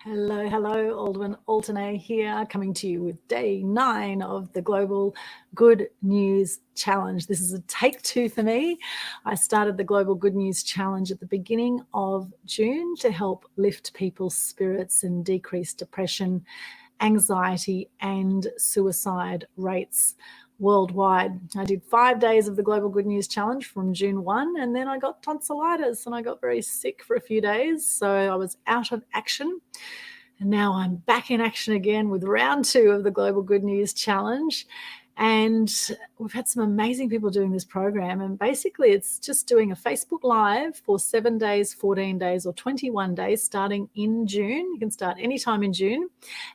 Hello, Aldwin Alternay here, coming to you with day 9 of the Global Good News Challenge. This is a take 2 for me. I started the Global Good News Challenge at the beginning of June to help lift people's spirits and decrease depression, anxiety, and suicide rates worldwide. I did 5 days of the Global Good News Challenge from June 1, and then I got tonsillitis and I got very sick for a few days, so I was out of action. And now I'm back in action again with round 2 of the Global Good News Challenge. And we've had some amazing people doing this program. And basically, it's just doing a Facebook Live for 7 days, 14 days, or 21 days starting in June. You can start anytime in June.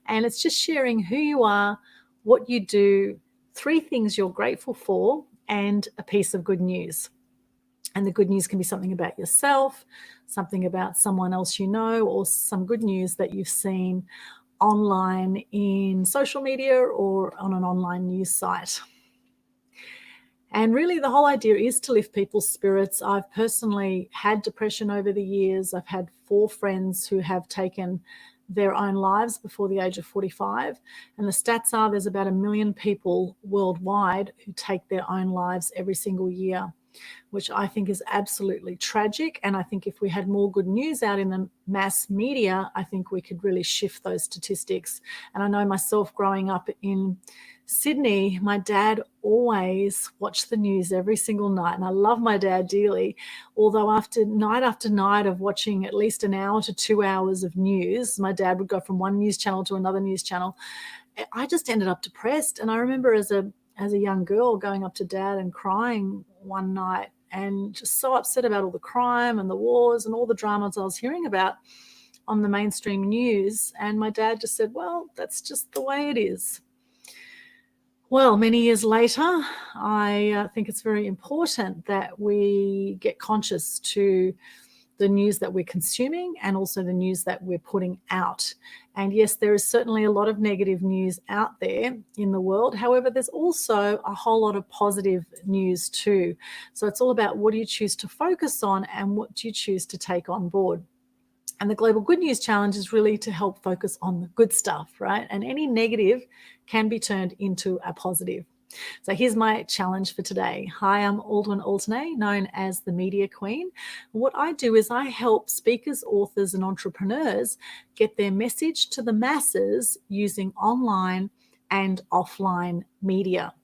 And it's just sharing who you are, what you do, 3 things you're grateful for, and a piece of good news. And the good news can be something about yourself, something about someone else you know, or some good news that you've seen online in social media or on an online news site. And really the whole idea is to lift people's spirits. I've personally had depression over the years. I've had 4 friends who have taken their own lives before the age of 45. And the stats are there's about 1 million people worldwide who take their own lives every single year, which I think is absolutely tragic. And I think if we had more good news out in the mass media, I think we could really shift those statistics. And I know myself growing up in Sydney, my dad always watched the news every single night. And I love my dad dearly, although after night of watching at least an hour to 2 hours of news, my dad would go from one news channel to another news channel. I just ended up depressed. And I remember as a young girl going up to dad and crying one night and just so upset about all the crime and the wars and all the dramas I was hearing about on the mainstream news. And my dad just said, well, that's just the way it is. Well, many years later, I think it's very important that we get conscious to the news that we're consuming and also the news that we're putting out. And yes, there is certainly a lot of negative news out there in the world. However, there's also a whole lot of positive news too. So it's all about what do you choose to focus on and what do you choose to take on board. And the Global Good News Challenge is really to help focus on the good stuff, right? And any negative can be turned into a positive. So here's my challenge for today. Hi, I'm Aldwin Alternay, known as the Media Queen. What I do is I help speakers, authors, and entrepreneurs get their message to the masses using online and offline media.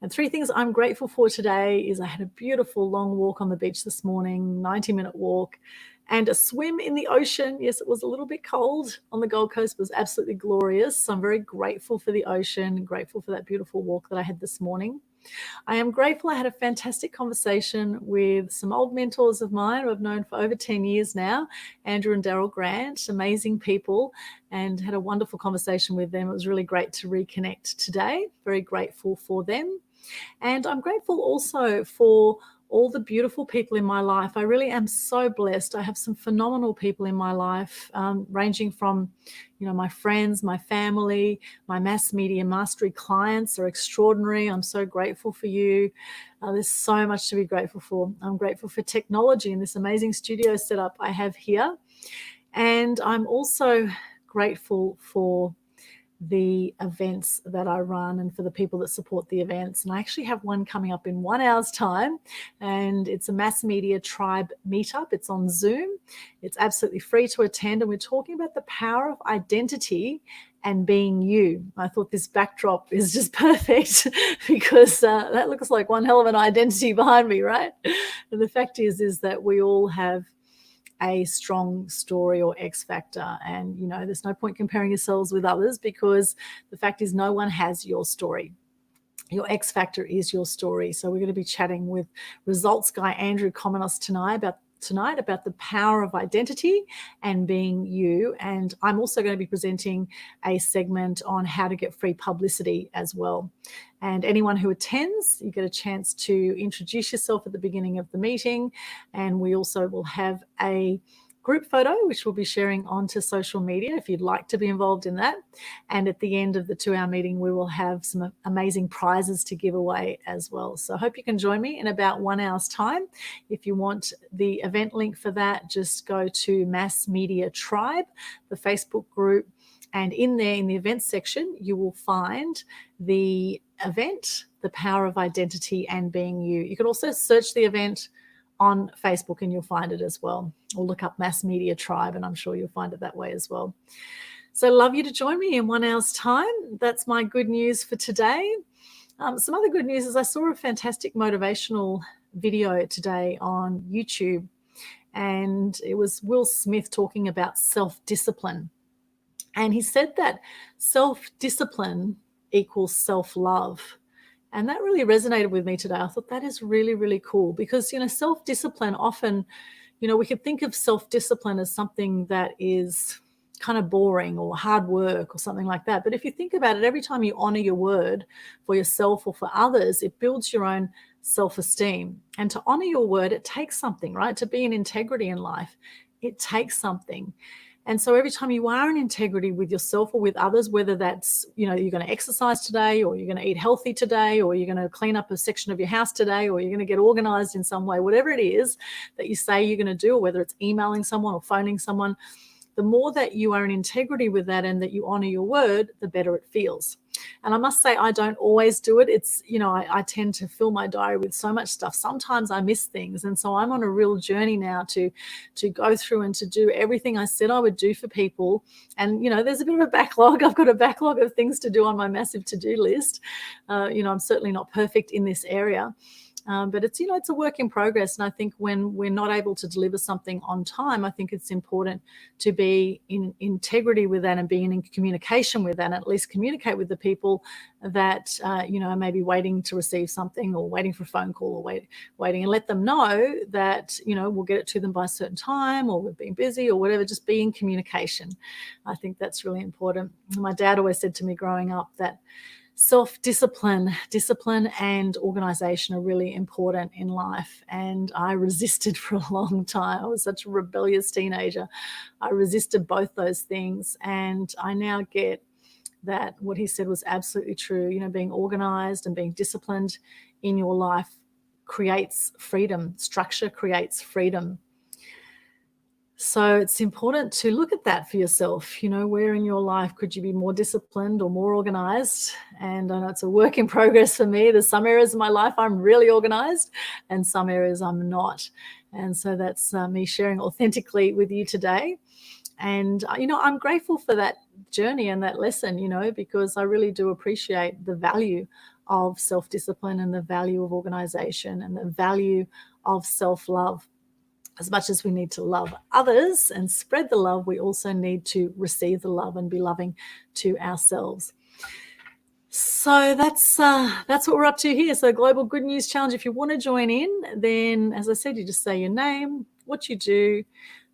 And 3 things I'm grateful for today is I had a beautiful long walk on the beach this morning, 90-minute walk, and a swim in the ocean. Yes, it was a little bit cold on the Gold Coast, but it was absolutely glorious. So I'm very grateful for the ocean, grateful for that beautiful walk that I had this morning. I am grateful I had a fantastic conversation with some old mentors of mine who I've known for over 10 years now, Andrew and Daryl Grant, amazing people, and had a wonderful conversation with them. It was really great to reconnect today. Very grateful for them. And I'm grateful also for all the beautiful people in my life. I really am so blessed. I have some phenomenal people in my life, ranging from, my friends, my family, my mass media mastery clients are extraordinary. I'm so grateful for you. There's so much to be grateful for. I'm grateful for technology and this amazing studio setup I have here. And I'm also grateful for the events that I run and for the people that support the events. And I actually have one coming up in 1 hour's time, and it's a mass media tribe meetup. It's on Zoom. It's absolutely free to attend, and we're talking about the power of identity and being you. I thought this backdrop is just perfect because that looks like one hell of an identity behind me, right? And the fact is that we all have a strong story or X factor. And, there's no point comparing yourselves with others because the fact is no one has your story. Your X factor is your story. So we're going to be chatting with results guy Andrew Komenos tonight about the power of identity and being you. And I'm also going to be presenting a segment on how to get free publicity as well. And anyone who attends, you get a chance to introduce yourself at the beginning of the meeting. And we also will have a group photo, which we'll be sharing onto social media if you'd like to be involved in that. And at the end of the 2-hour meeting, we will have some amazing prizes to give away as well. So I hope you can join me in about 1 hour's time. If you want the event link for that, just go to Mass Media Tribe, the Facebook group. And in there, in the events section, you will find the event, The Power of Identity and Being You. You can also search the event on Facebook and you'll find it as well. Or look up Mass Media Tribe and I'm sure you'll find it that way as well. So love you to join me in 1 hour's time. That's my good news for today. Some other good news is I saw a fantastic motivational video today on YouTube, and it was Will Smith talking about self-discipline. And he said that self-discipline equals self-love. And that really resonated with me today. I thought that is really, really cool because, self-discipline often, we could think of self-discipline as something that is kind of boring or hard work or something like that. But if you think about it, every time you honor your word for yourself or for others, it builds your own self-esteem. And to honor your word, it takes something, right? To be in integrity in life, it takes something. And so every time you are in integrity with yourself or with others, whether that's, you're going to exercise today or you're going to eat healthy today or you're going to clean up a section of your house today or you're going to get organized in some way, whatever it is that you say you're going to do, or whether it's emailing someone or phoning someone, the more that you are in integrity with that and that you honor your word, the better it feels. And I must say, I don't always do it. It's, I tend to fill my diary with so much stuff. Sometimes I miss things. And so I'm on a real journey now to go through and to do everything I said I would do for people. And, there's a bit of a backlog. I've got a backlog of things to do on my massive to-do list. I'm certainly not perfect in this area. But it's, it's a work in progress. And I think when we're not able to deliver something on time, I think it's important to be in integrity with that and being in communication with that, and at least communicate with the people that, are maybe waiting to receive something or waiting for a phone call or waiting, and let them know that, we'll get it to them by a certain time or we've been busy or whatever. Just be in communication. I think that's really important. My dad always said to me growing up that self-discipline, discipline and organization are really important in life. And I resisted for a long time. I was such a rebellious teenager. I resisted both those things. And I now get that what he said was absolutely true. Being organized and being disciplined in your life creates freedom. Structure creates freedom. So it's important to look at that for yourself. Where in your life could you be more disciplined or more organized? And I know it's a work in progress for me. There's some areas of my life I'm really organized and some areas I'm not. And so that's me sharing authentically with you today. And, I'm grateful for that journey and that lesson, because I really do appreciate the value of self-discipline and the value of organization and the value of self-love. As much as we need to love others and spread the love, we also need to receive the love and be loving to ourselves. So that's what we're up to here. So Global Good News Challenge. If you want to join in, then as I said, you just say your name, what you do,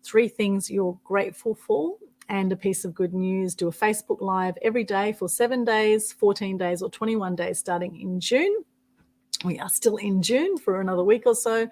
3 things you're grateful for, and a piece of good news. Do a Facebook Live every day for 7 days, 14 days, or 21 days starting in June. We are still in June for another week or so.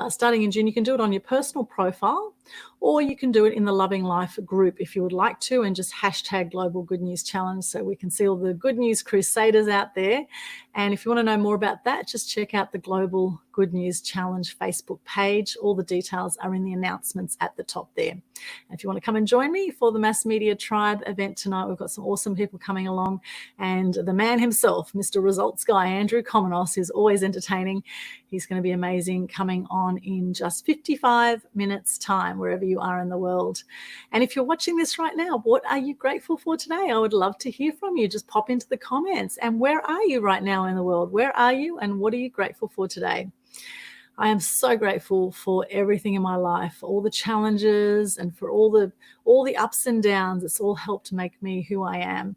Starting in June, you can do it on your personal profile, or you can do it in the Loving Life group if you would like to, and just hashtag Global Good News Challenge so we can see all the good news crusaders out there. And if you want to know more about that, just check out the Global Good News Challenge Facebook page. All the details are in the announcements at the top there. And if you want to come and join me for the Mass Media Tribe event tonight, we've got some awesome people coming along, and the man himself, Mr. Results Guy, Andrew Komenos, who's always entertaining. He's going to be amazing, coming on in just 55 minutes time, wherever you are in the world. And if you're watching this right now, what are you grateful for today? I would love to hear from you. Just pop into the comments. And where are you right now in the world? Where are you and what are you grateful for today? I am so grateful for everything in my life, all the challenges and for all the ups and downs. It's all helped make me who I am.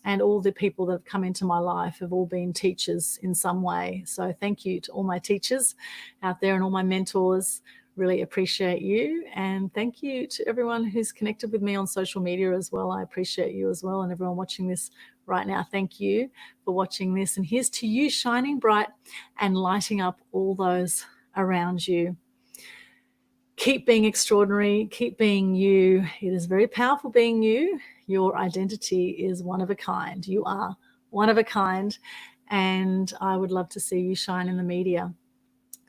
And all the people that have come into my life have all been teachers in some way. So thank you to all my teachers out there and all my mentors. Really appreciate you. And thank you to everyone who's connected with me on social media as well. I appreciate you as well. And everyone watching this right now, thank you for watching this. And here's to you shining bright and lighting up all those around you. keep being extraordinary, keep being you. It is very powerful being you. Your identity is one of a kind. You are one of a kind, and I would love to see you shine in the media.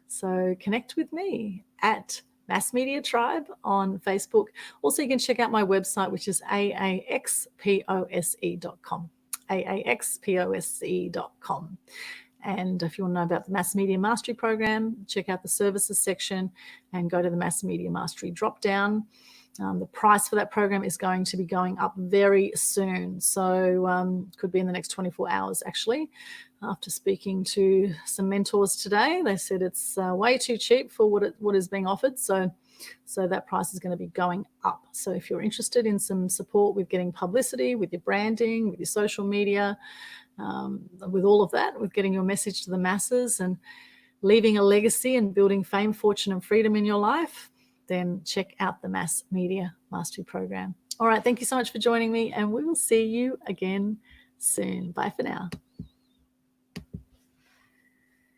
So connect with me at Mass Media Tribe on Facebook. Also, you can check out my website, which is aaxpose.com. aaxpose.com. And if you want to know about the Mass Media Mastery Program, check out the services section and go to the Mass Media Mastery drop down. The price for that program is going to be going up very soon. So could be in the next 24 hours, actually. After speaking to some mentors today, they said it's way too cheap for what is being offered. So that price is going to be going up. So if you're interested in some support with getting publicity, with your branding, with your social media, with all of that, with getting your message to the masses and leaving a legacy and building fame, fortune, and freedom in your life, then check out the Mass Media Mastery Program. All right, thank you so much for joining me, and we will see you again soon. Bye for now.